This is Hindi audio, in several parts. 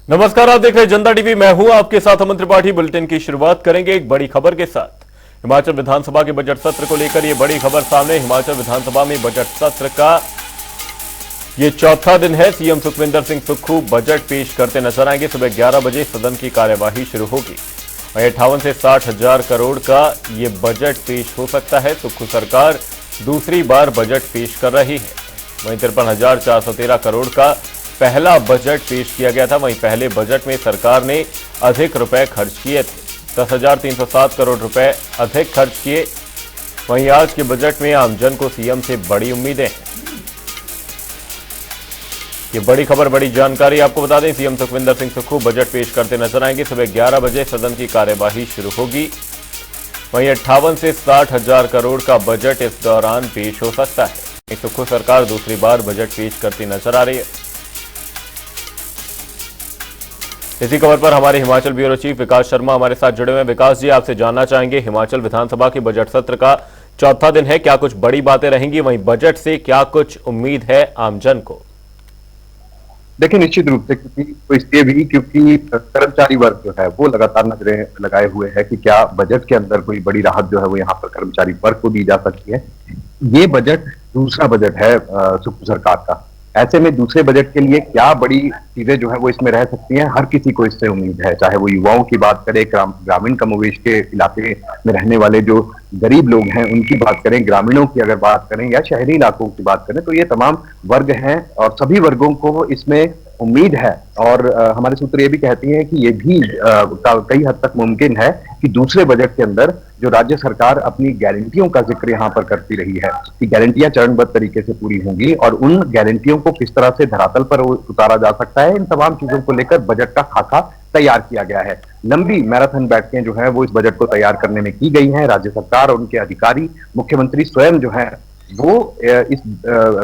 नमस्कार, आप देख रहे हैं जनता टीवी। मैं हूं आपके साथ अमन त्रिपाठी। बुलेटिन की शुरुआत करेंगे एक बड़ी खबर के साथ। हिमाचल विधानसभा के बजट सत्र को लेकर यह बड़ी खबर सामने। हिमाचल विधानसभा में बजट सत्र का ये चौथा दिन है। सीएम सुखविंदर सिंह सुक्खू बजट पेश करते नजर आएंगे। सुबह 11 बजे सदन की कार्यवाही शुरू होगी। वहीं 58 से 60 हजार करोड़ का ये बजट पेश हो सकता है। सुक्खू सरकार दूसरी बार बजट पेश कर रही है। वहीं 53,413 करोड़ का पहला बजट पेश किया गया था। वहीं पहले बजट में सरकार ने अधिक रुपए खर्च किए थे, 10,307 करोड़ रुपए अधिक खर्च किए। वहीं आज के बजट में आमजन को सीएम से बड़ी उम्मीदें हैं। ये बड़ी खबर, बड़ी जानकारी आपको बता दें। सीएम सुखविंदर सिंह सुक्खू बजट पेश करते नजर आएंगे। सुबह 11 बजे सदन की कार्यवाही शुरू होगी। वहीं 58 से 60 हजार करोड़ का बजट इस दौरान पेश हो सकता है। सुक्खू सरकार दूसरी बार बजट पेश करती नजर आ रही है। इसी खबर पर हमारे हिमाचल ब्यूरो चीफ विकास शर्मा हमारे साथ जुड़े हुए हैं। विकास जी, आपसे जानना चाहेंगे, हिमाचल विधानसभा के बजट सत्र का चौथा दिन है, क्या कुछ बड़ी बातें रहेंगी? वहीं बजट से क्या कुछ उम्मीद है आमजन को? देखिए, निश्चित रूप से इसलिए भी क्योंकि कर्मचारी वर्ग जो है वो लगातार नजरें लगाए हुए है कि क्या बजट के अंदर कोई बड़ी राहत जो है वो यहाँ पर कर्मचारी वर्ग को दी जा सकती है। ये बजट दूसरा बजट है सुक्खू सरकार का। ऐसे में दूसरे बजट के लिए क्या बड़ी चीजें जो है वो इसमें रह सकती हैं, हर किसी को इससे उम्मीद है। चाहे वो युवाओं की बात करें, ग्रामीण कमोवेश के इलाके में रहने वाले जो गरीब लोग हैं उनकी बात करें, ग्रामीणों की अगर बात करें या शहरी इलाकों की बात करें, तो ये तमाम वर्ग हैं और सभी वर्गों को इसमें उम्मीद है। और हमारे सूत्र ये भी कहती हैं कि ये भी कई हद तक मुमकिन है कि दूसरे बजट के अंदर जो राज्य सरकार अपनी गारंटियों का जिक्र यहाँ पर करती रही है कि गारंटियां चरणबद्ध तरीके से पूरी होंगी और उन गारंटियों को किस तरह से धरातल पर उतारा जा सकता है, इन तमाम चीजों को लेकर बजट का खाका तैयार किया गया है। लंबी मैराथन बैठकें जो है वो इस बजट को तैयार करने में की गई हैं। राज्य सरकार और उनके अधिकारी, मुख्यमंत्री स्वयं जो है वो इस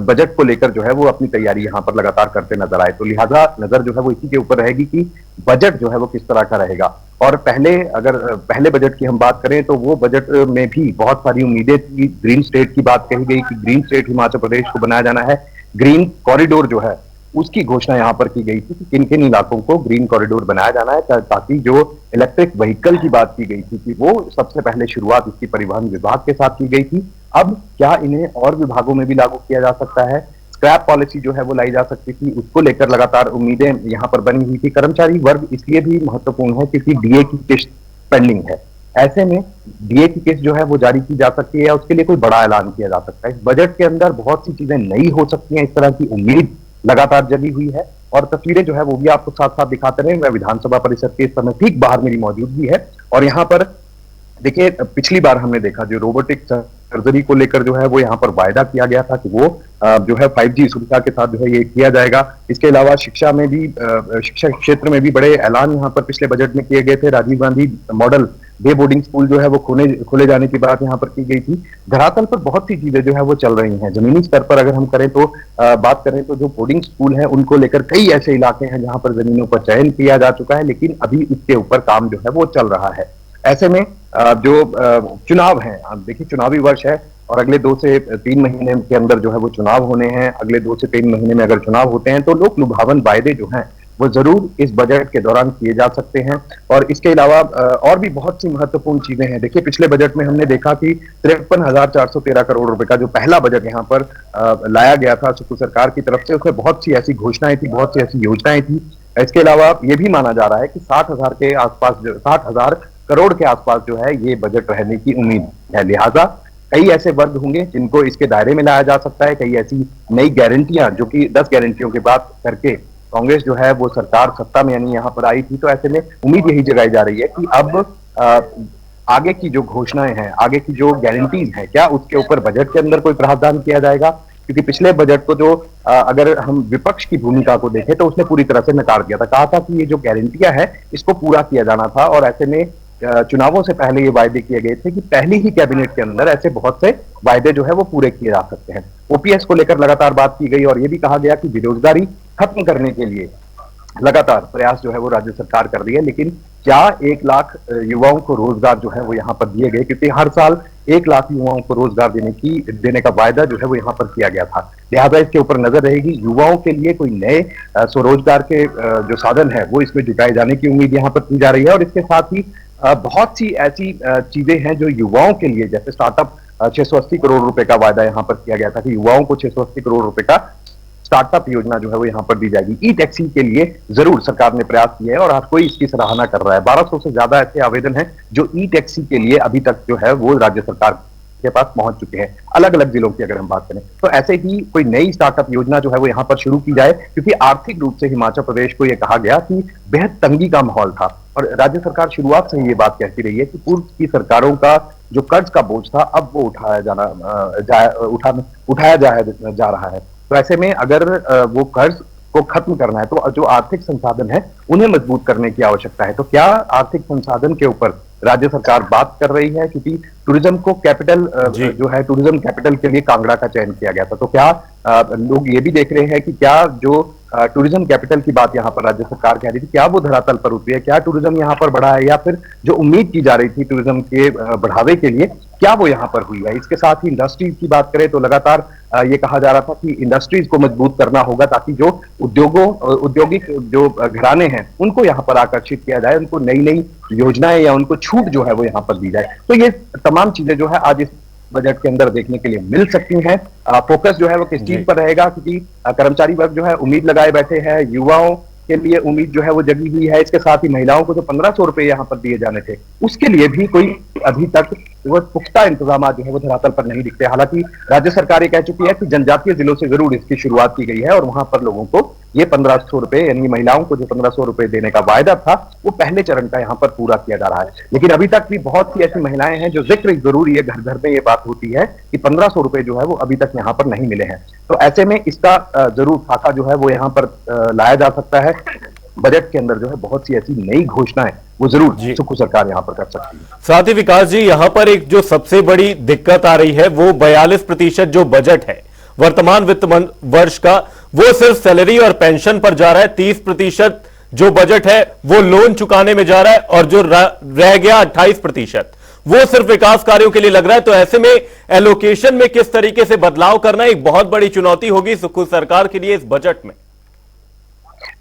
बजट को लेकर जो है वो अपनी तैयारी यहाँ पर लगातार करते नजर आए। तो लिहाजा नजर जो है वो इसी के ऊपर रहेगी कि बजट जो है वो किस तरह का रहेगा। और पहले बजट की हम बात करें तो वो बजट में भी बहुत सारी उम्मीदें थी। ग्रीन स्टेट की बात कही गई कि ग्रीन स्टेट हिमाचल प्रदेश को बनाया जाना है। ग्रीन कॉरिडोर जो है उसकी घोषणा यहाँ पर की गई थी कि किन किन इलाकों को ग्रीन कॉरिडोर बनाया जाना है, ताकि जो इलेक्ट्रिक व्हीकल की बात की गई थी कि वो सबसे पहले शुरुआत इसकी परिवहन विभाग के साथ की गई थी। अब क्या इन्हें और विभागों में भी लागू किया जा सकता है? स्क्रैप पॉलिसी जो है वो लाई जा सकती थी, उसको लेकर लगातार उम्मीदें यहाँ पर बनी हुई थी। कर्मचारी वर्ग इसलिए भी महत्वपूर्ण है क्योंकि डीए की किस्त पेंडिंग है। ऐसे में डीए की किस्त जो है वो जारी की जा सकती है या उसके लिए कोई बड़ा ऐलान किया जा सकता है। इस बजट के अंदर बहुत सी चीजें नई हो सकती हैं, इस तरह की उम्मीद लगातार जगी हुई है। और तस्वीरें जो है वो भी आपको साथ साथ दिखाते रहे। मैं विधानसभा परिसर के इस समय ठीक बाहर मेरी मौजूदगी है और यहाँ पर देखिए, पिछली बार हमने देखा जो रोबोटिक सर्जरी को लेकर जो है वो यहाँ पर वायदा किया गया था कि वो जो है 5G सुविधा के साथ जो है ये किया जाएगा। इसके अलावा शिक्षा में भी, शिक्षा क्षेत्र में भी बड़े ऐलान यहाँ पर पिछले बजट में किए गए थे। Rajiv Gandhi model day boarding school जो है वो खोले जाने की बात यहाँ पर की गई थी। धरातल पर बहुत सी चीजें जो है वो चल रही हैं। जमीनी स्तर पर अगर हम करें तो बात करें तो जो बोर्डिंग स्कूल है उनको लेकर कई ऐसे इलाके हैं जहां पर जमीनों पर चयन किया जा चुका है, लेकिन अभी इसके ऊपर काम जो है वो चल रहा है। ऐसे में जो चुनाव है, देखिए चुनावी वर्ष है और अगले 2 से 3 महीने के अंदर जो है वो चुनाव होने हैं। अगले 2 से 3 महीने में अगर चुनाव होते हैं तो लोक लुभावन वायदे जो हैं वो जरूर इस बजट के दौरान किए जा सकते हैं। और इसके अलावा और भी बहुत सी महत्वपूर्ण चीजें हैं। देखिए, पिछले बजट में हमने देखा कि 53,413 करोड़ रुपए का जो पहला बजट यहाँ पर लाया गया था सुक्खू सरकार की तरफ से, उसमें बहुत सी ऐसी घोषणाएं थी, बहुत सी ऐसी योजनाएं थी। इसके अलावा ये भी माना जा रहा है कि 60,000 करोड़ के आसपास जो है ये बजट रहने की उम्मीद है। लिहाजा कई ऐसे वर्ग होंगे जिनको इसके दायरे में लाया जा सकता है। कई ऐसी नई गारंटियां, जो कि 10 गारंटियों की बात करके कांग्रेस जो है वो सरकार सत्ता में यानी यहाँ पर आई थी, तो ऐसे में उम्मीद यही जगाई जा रही है कि अब आगे की जो घोषणाएं हैं, आगे की जो गारंटीज हैं, क्या उसके ऊपर बजट के अंदर कोई प्रावधान किया जाएगा? क्योंकि पिछले बजट को जो अगर हम विपक्ष की भूमिका को देखें तो उसने पूरी तरह से नकार दिया था। कहा था कि ये जो गारंटियां है इसको पूरा किया जाना था और ऐसे में चुनावों से पहले ये वायदे किए गए थे कि पहली ही कैबिनेट के अंदर ऐसे बहुत से वायदे जो है वो पूरे किए जा सकते हैं। ओपीएस को लेकर लगातार बात की गई और ये भी कहा गया कि बेरोजगारी खत्म करने के लिए लगातार प्रयास जो है वो राज्य सरकार कर रही है। लेकिन क्या 1 लाख युवाओं को रोजगार जो है वो यहाँ पर दिए गए? क्योंकि हर साल 1 लाख युवाओं को रोजगार देने का वायदा जो है वो यहाँ पर किया गया था। लिहाजा इसके ऊपर नजर रहेगी। युवाओं के लिए कोई नए स्वरोजगार के जो साधन है वो इसमें जुटाए जाने की उम्मीद यहाँ पर की जा रही है। और इसके साथ ही बहुत सी ऐसी चीजें हैं जो युवाओं के लिए, जैसे स्टार्टअप 680 करोड़ रुपए का वायदा यहाँ पर किया गया था कि युवाओं को 680 करोड़ रुपए का स्टार्टअप योजना जो है वो यहाँ पर दी जाएगी। ई टैक्सी के लिए जरूर सरकार ने प्रयास किए हैं और हर कोई इसकी सराहना कर रहा है। 1200 से ज्यादा ऐसे आवेदन हैं जो ई टैक्सी के लिए अभी तक जो है वो राज्य सरकार के पास पहुंच चुके हैं, अलग अलग जिलों की अगर हम बात करें तो। ऐसे ही कोई नई स्टार्टअप योजना जो है वो यहाँ पर शुरू की जाए, क्योंकि आर्थिक रूप से हिमाचल प्रदेश को यह कहा गया कि बेहद तंगी का माहौल था और राज्य सरकार शुरुआत से ही ये बात कहती रही है कि पूर्व की सरकारों का जो कर्ज का बोझ था अब वो उठाया जा रहा है। तो ऐसे में अगर वो कर्ज को खत्म करना है तो जो आर्थिक संसाधन है उन्हें मजबूत करने की आवश्यकता है। तो क्या आर्थिक संसाधन के ऊपर राज्य सरकार बात कर रही है, क्योंकि टूरिज्म को कैपिटल जो है, टूरिज्म कैपिटल के लिए कांगड़ा का चयन किया गया था। तो क्या लोग ये भी देख रहे हैं कि क्या जो टूरिज्म कैपिटल की बात यहाँ पर राज्य सरकार कह रही थी, क्या वो धरातल पर उतरी है? क्या टूरिज्म यहाँ पर बढ़ा है, या फिर जो उम्मीद की जा रही थी टूरिज्म के बढ़ावे के लिए, क्या वो यहाँ पर हुई है? इसके साथ ही इंडस्ट्रीज की बात करें तो लगातार ये कहा जा रहा था कि इंडस्ट्रीज को मजबूत करना होगा ताकि जो औद्योगिक जो घराने हैं उनको यहाँ पर आकर्षित किया जाए, उनको नई नई योजनाएं या उनको छूट जो है वो यहाँ पर दी जाए। तो ये तमाम चीजें जो है आज इस बजट के अंदर देखने के लिए मिल सकती हैं। फोकस जो है वो किस चीज पर रहेगा, क्योंकि कर्मचारी वर्ग जो है उम्मीद लगाए बैठे हैं, युवाओं के लिए उम्मीद जो है वो जगी हुई है। इसके साथ ही महिलाओं को जो 1500 रुपए यहाँ पर दिए जाने थे उसके लिए भी कोई अभी तक वो पुख्ता इंतजाम जो है वो धरातल पर नहीं दिखते। हालांकि राज्य सरकार ये कह चुकी है कि जनजातीय जिलों से जरूर इसकी शुरुआत की गई है और वहां पर लोगों को ये 1500 रुपए, यानी महिलाओं को जो 1500 रुपए देने का वायदा था वो पहले चरण का यहाँ पर पूरा किया जा रहा है। लेकिन अभी तक भी बहुत सी ऐसी महिलाएं हैं जो जिक्र जरूरी है, घर घर में ये बात होती है कि 1500 रुपए जो है वो अभी तक यहाँ पर नहीं मिले हैं। तो ऐसे में इसका जरूर खाका जो है वो यहाँ पर लाया जा सकता है। बजट के अंदर जो है बहुत सी ऐसी नई घोषणाएं वो जरूर सुखू सरकार यहां पर कर सकती है। साथ ही विकास जी, यहां पर एक जो सबसे बड़ी दिक्कत आ रही है वो 42% जो बजट है वर्तमान वित्त वर्ष का, वो सिर्फ सैलरी और पेंशन पर जा रहा है। 30% जो बजट है वो लोन चुकाने में जा रहा है और जो रह गया 28% वो सिर्फ विकास कार्यों के लिए लग रहा है। तो ऐसे में एलोकेशन में किस तरीके से बदलाव करना एक बहुत बड़ी चुनौती होगी सुखू सरकार के लिए इस बजट में।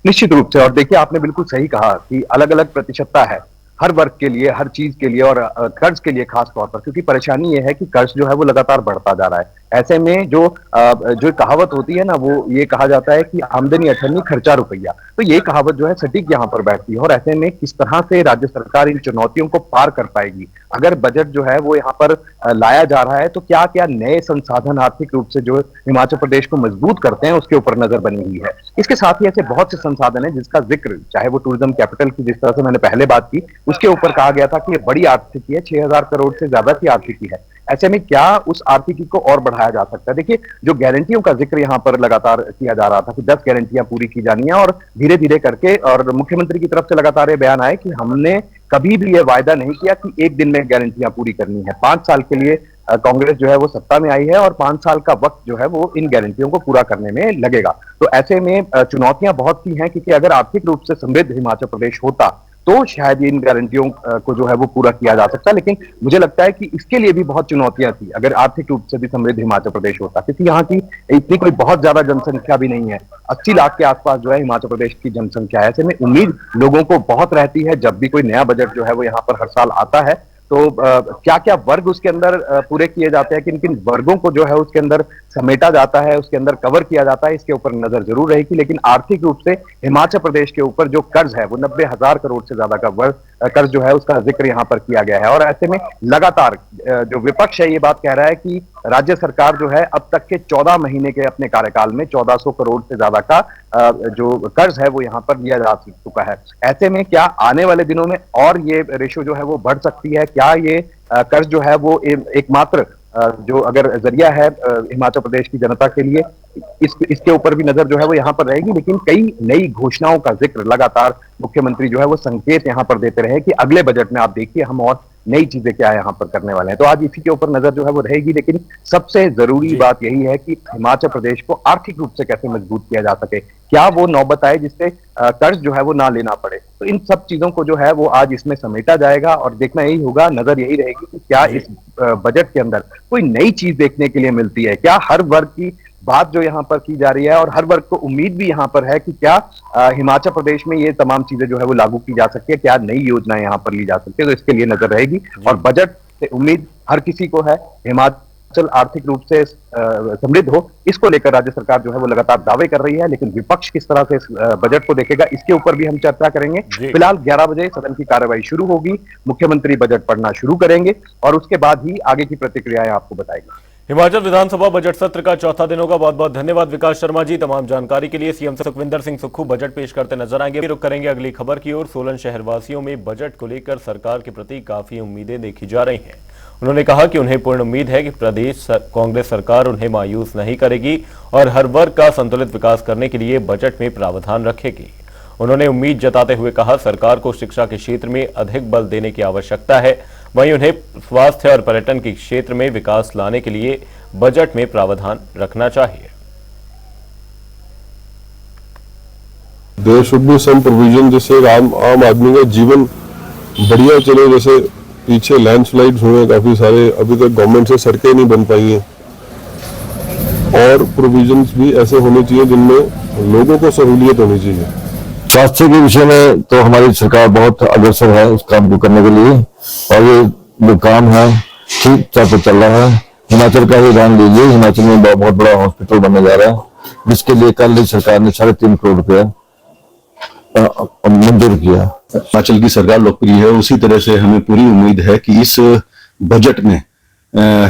निश्चित रूप से, और देखिए आपने बिल्कुल सही कहा कि अलग अलग प्रतिशतता है हर वर्ग के लिए, हर चीज के लिए, और कर्ज के लिए खास तौर पर, क्योंकि परेशानी ये है कि कर्ज जो है वो लगातार बढ़ता जा रहा है। ऐसे में जो कहावत होती है ना, वो ये कहा जाता है कि आमदनी अठन्नी खर्चा रुपया, तो ये कहावत जो है सटीक यहाँ पर बैठती है। और ऐसे में किस तरह से राज्य सरकार इन चुनौतियों को पार कर पाएगी, अगर बजट जो है वो यहाँ पर लाया जा रहा है तो क्या क्या नए संसाधन आर्थिक रूप से जो हिमाचल प्रदेश को मजबूत करते हैं उसके ऊपर नजर बनी हुई है। इसके साथ ही ऐसे बहुत से संसाधन है जिसका जिक्र, चाहे वो टूरिज्म कैपिटल की जिस तरह से मैंने पहले बात की, उसके ऊपर कहा गया था कि ये बड़ी आर्थिकी है, 6000 करोड़ से ज्यादा की आर्थिकी है। ऐसे में क्या उस आर्थिकी को और बढ़ाया जा सकता है? देखिए, जो गारंटियों का जिक्र यहाँ पर लगातार किया जा रहा था कि 10 गारंटियां पूरी की जानी है, और धीरे धीरे करके, और मुख्यमंत्री की तरफ से लगातार ये बयान आए कि हमने कभी भी ये वायदा नहीं किया कि एक दिन में गारंटियां पूरी करनी है। 5 साल के लिए कांग्रेस जो है वो सत्ता में आई है और 5 साल का वक्त जो है वो इन गारंटियों को पूरा करने में लगेगा। तो ऐसे में चुनौतियां बहुत सी हैं, क्योंकि अगर आर्थिक रूप से समृद्ध हिमाचल प्रदेश होता तो शायद इन गारंटियों को जो है वो पूरा किया जा सकता, लेकिन मुझे लगता है कि इसके लिए भी बहुत चुनौतियां थी अगर आर्थिक रूप से भी समृद्ध हिमाचल प्रदेश होता, क्योंकि यहाँ की इतनी कोई बहुत ज्यादा जनसंख्या भी नहीं है। 80 लाख के आसपास जो है हिमाचल प्रदेश की जनसंख्या है। ऐसे में उम्मीद लोगों को बहुत रहती है जब भी कोई नया बजट जो है वो यहाँ पर हर साल आता है, तो क्या क्या वर्ग उसके अंदर पूरे किए जाते हैं, किन किन वर्गों को जो है उसके अंदर समेटा जाता है, उसके अंदर कवर किया जाता है, इसके ऊपर नजर जरूर रहेगी। लेकिन आर्थिक रूप से हिमाचल प्रदेश के ऊपर जो कर्ज है वो 90,000 करोड़ से ज्यादा का कर्ज जो है उसका जिक्र यहाँ पर किया गया है। और ऐसे में लगातार जो विपक्ष है ये बात कह रहा है कि राज्य सरकार जो है अब तक के 14 महीने के अपने कार्यकाल में 1400 करोड़ से ज्यादा का जो कर्ज है वो यहाँ पर लिया जा चुका है। ऐसे में क्या आने वाले दिनों में और ये रेशो जो है वो बढ़ सकती है? क्या ये कर्ज जो है वो एकमात्र जो अगर जरिया है हिमाचल प्रदेश की जनता के लिए, इसके ऊपर भी नजर जो है वो यहाँ पर रहेगी। लेकिन कई नई घोषणाओं का जिक्र लगातार मुख्यमंत्री जो है वो संकेत यहाँ पर देते रहे कि अगले बजट में आप देखिए हम और नई चीजें क्या यहाँ पर करने वाले हैं। तो आज इसी के ऊपर नजर जो है वो रहेगी, लेकिन सबसे जरूरी बात यही है कि हिमाचल प्रदेश को आर्थिक रूप से कैसे मजबूत किया जा सके, क्या वो नौबत आए जिससे कर्ज जो है वो ना लेना पड़े। तो इन सब चीजों को जो है वो आज इसमें समेटा जाएगा और देखना यही होगा, नजर यही रहेगी कि क्या इस बजट के अंदर कोई नई चीज देखने के लिए मिलती है, क्या हर वर्ग की बात जो यहाँ पर की जा रही है और हर वर्ग को उम्मीद भी यहाँ पर है कि क्या हिमाचल प्रदेश में ये तमाम चीजें जो है वो लागू की जा सकती है, क्या नई योजनाएं यहाँ पर ली जा सकती है। तो इसके लिए नजर रहेगी और बजट से उम्मीद हर किसी को है हिमाचल आर्थिक रूप से समृद्ध हो, इसको लेकर राज्य सरकार जो है वो लगातार दावे कर रही है। लेकिन विपक्ष किस तरह से इस बजट को देखेगा, इसके ऊपर भी हम चर्चा करेंगे। फिलहाल 11 बजे सदन की कार्यवाही शुरू होगी, मुख्यमंत्री बजट पढ़ना शुरू करेंगे और उसके बाद ही आगे की प्रतिक्रियाएं आपको बताएंगे। हिमाचल विधानसभा बजट सत्र का चौथा दिन होगा। बहुत बहुत धन्यवाद विकास शर्मा जी तमाम जानकारी के लिए। सीएम सुखविंदर सिंह सुक्खू बजट पेश करते नजर आएंगे। रुक करेंगे अगली खबर की ओर। सोलन शहरवासियों में बजट को लेकर सरकार के प्रति काफी उम्मीदें देखी जा रही हैं। उन्होंने कहा कि उन्हें पूर्ण उम्मीद है कि प्रदेश कांग्रेस सरकार उन्हें मायूस नहीं करेगी और हर वर्ग का संतुलित विकास करने के लिए बजट में प्रावधान रखेगी। उन्होंने उम्मीद जताते हुए कहा, सरकार को शिक्षा के क्षेत्र में अधिक बल देने की आवश्यकता है। वहीं उन्हें स्वास्थ्य और पर्यटन के क्षेत्र में विकास लाने के लिए बजट में प्रावधान रखना चाहिए। There should be some provision जिससे आम आदमी का जीवन बढ़िया चले। जैसे पीछे लैंडस्लाइड्स हुए काफी सारे, अभी तक गवर्नमेंट से सड़कें नहीं बन पाई हैं, और प्रोविजंस भी ऐसे होने चाहिए जिनमें लोगों को सहूलियत होनी चाहिए। स्वास्थ्य के विषय में तो हमारी सरकार बहुत अग्रसर है उस काम को करने के लिए, और ये जो काम है ठीक तरह चल रहा है। हिमाचल का ही उदाहरण लीजिए, हिमाचल में बहुत बड़ा हॉस्पिटल बनने जा रहा है, जिसके लिए कल सरकार ने 3.5 करोड़ रुपया मंजूर किया। हिमाचल की सरकार लोकप्रिय है, उसी तरह से हमें पूरी उम्मीद है कि इस बजट में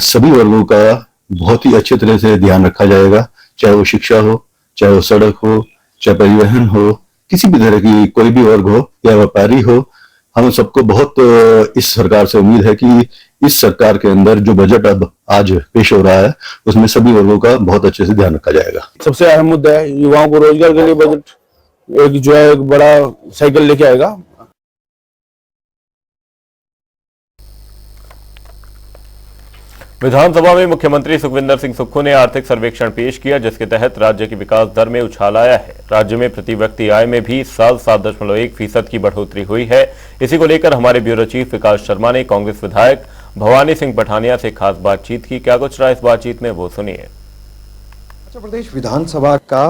सभी वर्गों का बहुत ही अच्छे तरह से ध्यान रखा जाएगा, चाहे वो शिक्षा हो, चाहे वो सड़क हो, चाहे परिवहन हो, किसी भी तरह की कोई भी वर्ग हो या व्यापारी हो। हम सबको बहुत इस सरकार से उम्मीद है कि इस सरकार के अंदर जो बजट अब आज पेश हो रहा है उसमें सभी वर्गों का बहुत अच्छे से ध्यान रखा जाएगा। सबसे अहम मुद्दा है युवाओं को रोजगार के लिए बजट एक जो है एक बड़ा साइकिल लेके आएगा। विधानसभा में मुख्यमंत्री सुखविंदर सिंह सुक्खू ने आर्थिक सर्वेक्षण पेश किया, जिसके तहत राज्य की विकास दर में उछाल आया है। राज्य में प्रति व्यक्ति आय में भी साल 7.1% की बढ़ोतरी हुई है। इसी को लेकर हमारे ब्यूरो चीफ विकास शर्मा ने कांग्रेस विधायक भवानी सिंह पठानिया से खास बातचीत की। क्या कुछ रहा इस बातचीत में, वो सुनिए। हिमाचल प्रदेश विधानसभा का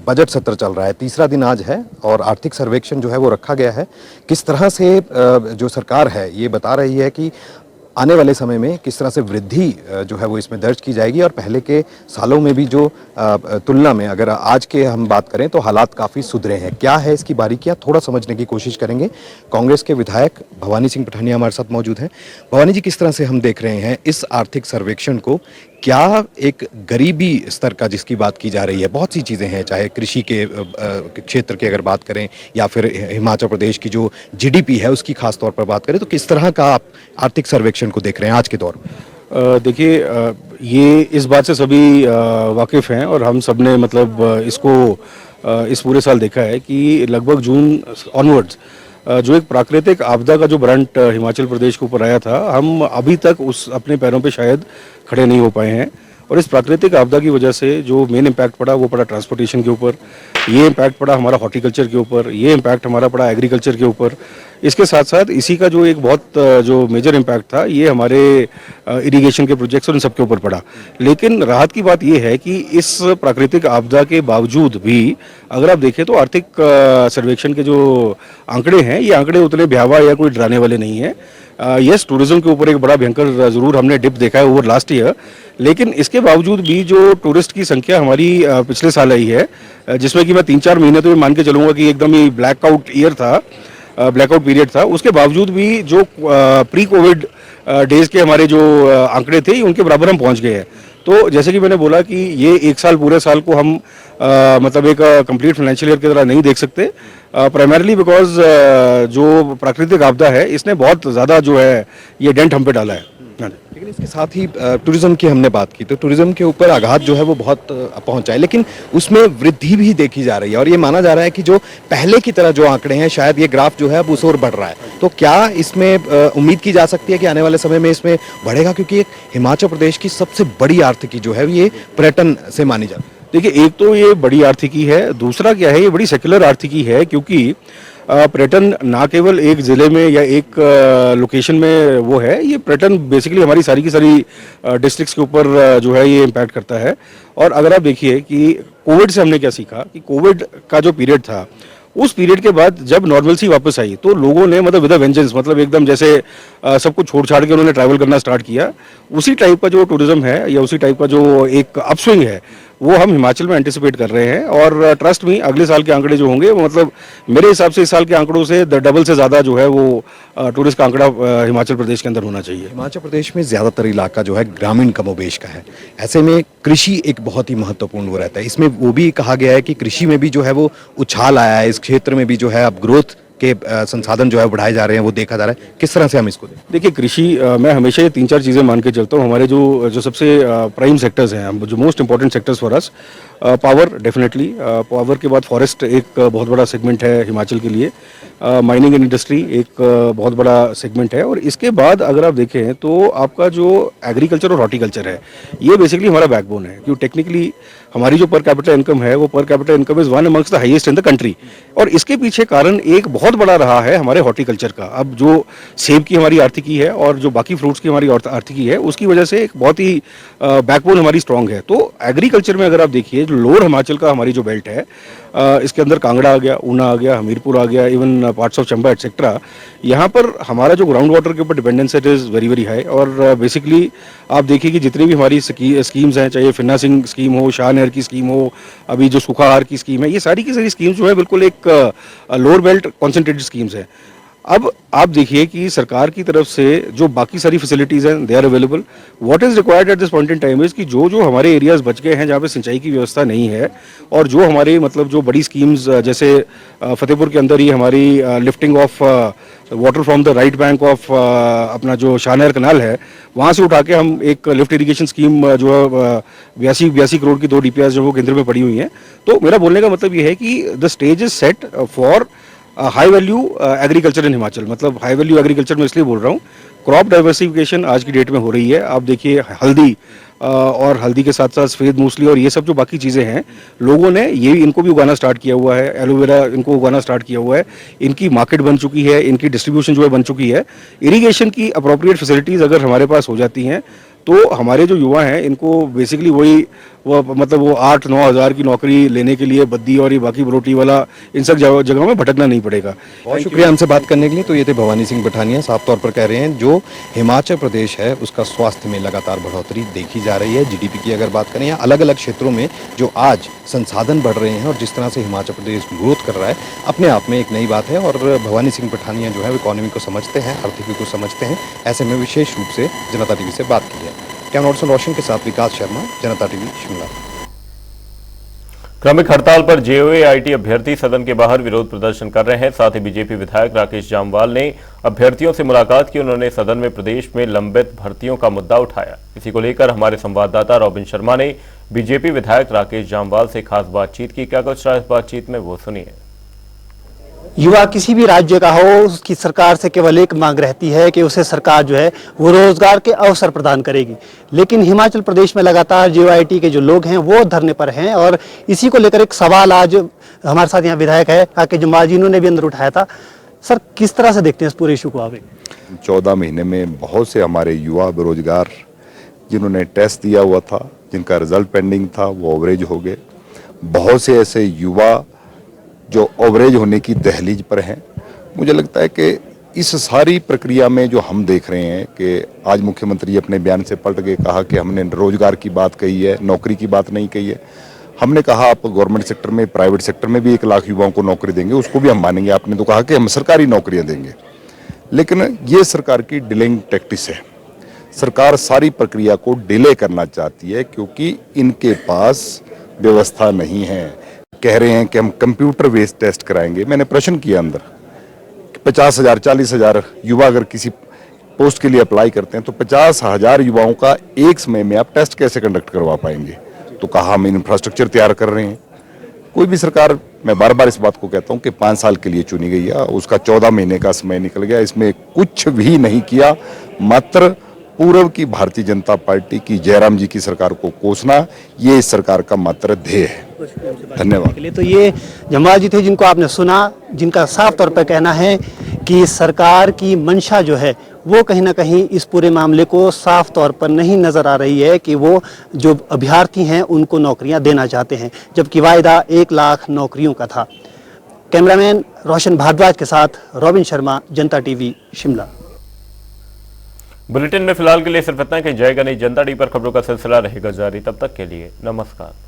बजट सत्र चल रहा है, तीसरा दिन आज है और आर्थिक सर्वेक्षण जो है वो रखा गया है। किस तरह से जो सरकार है ये बता रही है कि आने वाले समय में किस तरह से वृद्धि जो है वो इसमें दर्ज की जाएगी, और पहले के सालों में भी जो तुलना में अगर आज के हम बात करें तो हालात काफ़ी सुधरे हैं। क्या है इसकी बारीकियां थोड़ा समझने की कोशिश करेंगे। कांग्रेस के विधायक भवानी सिंह पठानिया हमारे साथ मौजूद हैं। भवानी जी, किस तरह से हम देख रहे हैं इस आर्थिक सर्वेक्षण को? क्या एक गरीबी स्तर का जिसकी बात की जा रही है, बहुत सी चीज़ें हैं, चाहे कृषि के क्षेत्र की अगर बात करें या फिर हिमाचल प्रदेश की जो जीडीपी है उसकी खास तौर पर बात करें, तो किस तरह का आप आर्थिक सर्वेक्षण को देख रहे हैं आज के दौर में? देखिए, ये इस बात से सभी वाकिफ़ हैं और हम सब ने मतलब इसको इस पूरे साल देखा है कि लगभग जून ऑनवर्ड्स जो एक प्राकृतिक आपदा का जो ब्रंट हिमाचल प्रदेश के ऊपर आया था, हम अभी तक उस अपने पैरों पे शायद खड़े नहीं हो पाए हैं। और इस प्राकृतिक आपदा की वजह से जो मेन इम्पैक्ट पड़ा वो पड़ा ट्रांसपोर्टेशन के ऊपर, ये इम्पैक्ट पड़ा हमारा हॉर्टिकल्चर के ऊपर, ये इम्पैक्ट हमारा पड़ा एग्रीकल्चर के ऊपर। इसके साथ साथ इसी का जो एक बहुत जो मेजर इम्पैक्ट था ये हमारे इरिगेशन के प्रोजेक्ट्स और इन सब के ऊपर पड़ा। लेकिन राहत की बात ये है कि इस प्राकृतिक आपदा के बावजूद भी अगर आप देखें तो आर्थिक सर्वेक्षण के जो आंकड़े हैं ये आंकड़े उतने भयावह या कोई डराने वाले नहीं हैं। यस, टूरिज्म के ऊपर एक बड़ा भयंकर जरूर हमने डिप देखा है ओवर लास्ट ईयर, लेकिन इसके बावजूद भी जो टूरिस्ट की संख्या हमारी पिछले साल आई है, जिसमें कि मैं 3-4 महीने तो ये मान के चलूंगा कि एकदम ही ब्लैकआउट ईयर था, ब्लैकआउट पीरियड था, उसके बावजूद भी जो प्री कोविड डेज के हमारे जो आंकड़े थे उनके बराबर हम पहुंच गए हैं। तो जैसे कि मैंने बोला कि ये एक साल पूरे साल को हम मतलब एक कंप्लीट फाइनेंशियल ईयर की तरह नहीं देख सकते, प्राइमरीली बिकॉज जो प्राकृतिक आपदा है इसने बहुत ज़्यादा जो है ये डेंट हम पे डाला है। लेकिन इसके साथ ही टूरिज्म की हमने बात की, तो टूरिज्म के ऊपर आघात जो है वो बहुत पहुंचा है, लेकिन उसमें वृद्धि भी देखी जा रही है और ये माना जा रहा है कि जो पहले की तरह जो आंकड़े हैं, शायद ये ग्राफ जो है अब उस ओर बढ़ रहा है। तो क्या इसमें उम्मीद की जा सकती है कि आने वाले समय में इसमें बढ़ेगा, क्योंकि एक हिमाचल प्रदेश की सबसे बड़ी आर्थिकी जो है ये पर्यटन से मानी जाती है। देखिए, एक तो ये बड़ी आर्थिकी है, दूसरा क्या है, ये बड़ी सेक्युलर आर्थिकी है, क्योंकि पर्यटन ना केवल एक ज़िले में या एक लोकेशन में वो है, ये पर्यटन बेसिकली हमारी सारी की सारी डिस्ट्रिक्ट्स के ऊपर जो है ये इम्पैक्ट करता है। और अगर आप देखिए कि कोविड से हमने क्या सीखा, कि कोविड का जो पीरियड था, उस पीरियड के बाद जब नॉर्मलसी वापस आई तो लोगों ने मतलब विद अ वेंजेंस, मतलब एकदम जैसे सब कुछ छोड़ छाड़ के उन्होंने ट्रैवल करना स्टार्ट किया। उसी टाइप का जो टूरिज्म है या उसी टाइप का जो एक अपस्विंग है वो हम हिमाचल में एंटिसिपेट कर रहे हैं। और ट्रस्ट में अगले साल के आंकड़े जो होंगे वो मतलब मेरे हिसाब से इस साल के आंकड़ों से डबल से ज़्यादा जो है वो टूरिस्ट का आंकड़ा हिमाचल प्रदेश के अंदर होना चाहिए। हिमाचल प्रदेश में ज़्यादातर इलाका जो है ग्रामीण कमोबेश का है, ऐसे में कृषि एक बहुत ही महत्वपूर्ण वो रहता है। इसमें वो भी कहा गया है कि कृषि में भी जो है वो उछाल आया है, इस क्षेत्र में भी जो है अब ग्रोथ के संसाधन जो है बढ़ाए जा रहे हैं, वो देखा जा रहा है। किस तरह से हम इसको देखें? देखिए, कृषि मैं हमेशा ये 3-4 चीज़ें मान के चलता हूँ। हमारे जो सबसे प्राइम सेक्टर्स हैं, जो most important sectors for us, power definitely, power के बाद फॉरेस्ट एक बहुत बड़ा सेगमेंट है हिमाचल के लिए, माइनिंग एंड इंडस्ट्री एक बहुत बड़ा सेगमेंट है, और इसके बाद अगर आप देखें तो आपका जो एग्रीकल्चर और हॉर्टिकल्चर है, ये बेसिकली हमारा बैकबोन है। क्योंकि टेक्निकली हमारी जो पर कैपिटा इनकम है वो per capita income is one amongst the highest in the country, और इसके पीछे कारण एक बहुत बड़ा रहा है हमारे हॉर्टिकल्चर का। अब जो सेब की हमारी आर्थिकी है और जो बाकी फ्रूट्स की हमारी आर्थिकी है, उसकी वजह से एक बहुत ही बैकबोन हमारी स्ट्रांग है। तो एग्रीकल्चर में अगर आप देखिए, जो लोअर हिमाचल का हमारी जो बेल्ट है, इसके अंदर कांगड़ा आ गया, ऊना आ गया, हमीरपुर आ गया, even parts of Chamba etcetera, यहाँ पर हमारा जो ग्राउंड वाटर के ऊपर dependence it is very very high. और बेसिकली आप देखिए कि जितनी भी हमारी स्कीम्स हैं, चाहे फिनांसिंग स्कीम हो, शाह नहर की स्कीम हो, अभी जो सूखा आहार की स्कीम है, ये सारी की सारी स्कीम्स जो है बिल्कुल एक लोअर बेल्ट कॉन्सेंट्रेटेड स्कीम्स हैं। अब आप देखिए कि सरकार की तरफ से जो बाकी सारी फैसिलिटीज़ हैं, they are available. What is required at this point in time is कि जो हमारे एरियाज़ बच गए हैं जहाँ पे सिंचाई की व्यवस्था नहीं है, और जो हमारे मतलब जो बड़ी स्कीम्स जैसे फतेहपुर के अंदर ही हमारी lifting of water from the right bank of अपना जो शाह नहर कनाल है, वहाँ से उठा के हम एक लिफ्ट इरीगेशन स्कीम जो है 82 करोड़ की 2 DPRs जो वो केंद्र में पड़ी हुई हैं। तो मेरा बोलने का मतलब ये है कि the stage is set for high value agriculture in Himachal. मतलब हाई वैल्यू एग्रीकल्चर में इसलिए बोल रहा हूँ, क्रॉप डाइवर्सिफिकेशन आज की डेट में हो रही है। आप देखिए हल्दी और हल्दी के साथ साथ सफ़ेद मूसली और ये सब जो बाकी चीज़ें हैं, लोगों ने ये इनको भी उगाना स्टार्ट किया हुआ है, एलोवेरा इनको उगाना स्टार्ट किया हुआ है, इनकी मार्केट बन चुकी है, इनकी डिस्ट्रीब्यूशन जो है बन चुकी है। इरीगेशन की अप्रोप्रिएट फैसिलिटीज़ अगर हमारे पास हो जाती हैं तो हमारे जो युवा हैं इनको बेसिकली वो 8-9 हज़ार की नौकरी लेने के लिए बद्दी और ये बाकी बरोटी वाला इन सब जगहों में भटकना नहीं पड़ेगा। बहुत शुक्रिया हमसे बात करने के लिए। तो ये थे भवानी सिंह पठानिया, साफ तौर पर कह रहे हैं जो हिमाचल प्रदेश है उसका स्वास्थ्य में लगातार बढ़ोतरी देखी जा रही है। जीडीपी की अगर बात करें या अलग अलग क्षेत्रों में जो आज संसाधन बढ़ रहे हैं और जिस तरह से हिमाचल प्रदेश ग्रोथ कर रहा है, अपने आप में एक नई बात है। और भवानी सिंह पठानिया जो है इकोनॉमी को समझते हैं, आर्थिकी को समझते हैं, ऐसे में विशेष रूप से जनता टीवी से बात की है। कैमरा रोशन के साथ विकास शर्मा, जनता टीवी शिमला। क्रमिक हड़ताल पर जेओएआईटी अभ्यर्थी सदन के बाहर विरोध प्रदर्शन कर रहे हैं। साथ ही बीजेपी विधायक राकेश जामवाल ने अभ्यर्थियों से मुलाकात की। उन्होंने सदन में प्रदेश में लंबित भर्तियों का मुद्दा उठाया। इसी को लेकर हमारे संवाददाता रॉबिन शर्मा ने बीजेपी विधायक राकेश जामवाल से खास बातचीत की। क्या कुछ रहा इस बातचीत में, वो सुनिए। युवा किसी भी राज्य का हो, उसकी सरकार से केवल एक मांग रहती है कि उसे सरकार जो है वो रोजगार के अवसर प्रदान करेगी। लेकिन हिमाचल प्रदेश में लगातार जेओआईटी के जो लोग हैं वो धरने पर हैं, और इसी को लेकर एक सवाल आज हमारे साथ यहाँ विधायक है राकेश जामवाल जी, इन्होंने भी अंदर उठाया था। सर, किस तरह से देखते हैं इस पूरे इशू को आप? 14 महीने में बहुत से हमारे युवा बेरोजगार जिन्होंने टेस्ट दिया हुआ था, जिनका रिजल्ट पेंडिंग था, वो ओवरेज हो गए। बहुत से ऐसे युवा जो ओवरेज होने की दहलीज पर हैं। मुझे लगता है कि इस सारी प्रक्रिया में जो हम देख रहे हैं कि आज मुख्यमंत्री अपने बयान से पलट के कहा कि हमने रोजगार की बात कही है, नौकरी की बात नहीं कही है। हमने कहा आप गवर्नमेंट सेक्टर में, प्राइवेट सेक्टर में भी 1 लाख युवाओं को नौकरी देंगे, उसको भी हम मानेंगे। आपने तो कहा कि हम सरकारी नौकरियां देंगे, लेकिन ये सरकार की डिलेइंग टैक्टिस है। सरकार सारी प्रक्रिया को डिले करना चाहती है क्योंकि इनके पास व्यवस्था नहीं है। कह रहे हैं कि हम कंप्यूटर बेस्ड टेस्ट कराएंगे। मैंने प्रश्न किया अंदर, 50,000 40,000 युवा अगर किसी पोस्ट के लिए अप्लाई करते हैं तो 50,000 युवाओं का एक समय में आप टेस्ट कैसे कंडक्ट करवा पाएंगे। तो कहा हम इंफ्रास्ट्रक्चर तैयार कर रहे हैं। कोई भी सरकार, मैं बार बार इस बात को कहता हूं कि 5 साल के लिए चुनी गई है, उसका 14 महीने का समय निकल गया, इसमें कुछ भी नहीं किया, मात्र पूर्व की भारतीय जनता पार्टी की जयराम जी की सरकार को कोसना, ये इस सरकार का मात्र ध्येय है। धन्यवाद। तो ये जमाल जी थे जिनको आपने सुना, जिनका साफ तौर पर कहना है कि सरकार की मंशा जो है वो कहीं ना कहीं इस पूरे मामले को साफ तौर पर नहीं नजर आ रही है कि वो जो अभ्यर्थी हैं उनको नौकरियां देना चाहते हैं, जबकि वायदा 1 लाख नौकरियों का था। कैमरामैन रोशन भारद्वाज के साथ रॉबिन शर्मा, जनता टीवी, शिमला। बुलेटिन में फिलहाल के लिए सिर्फ इतना, कहीं जाएगा नहीं। जनता टीवी पर खबरों का सिलसिला रहेगा जारी। तब तक के लिए नमस्कार।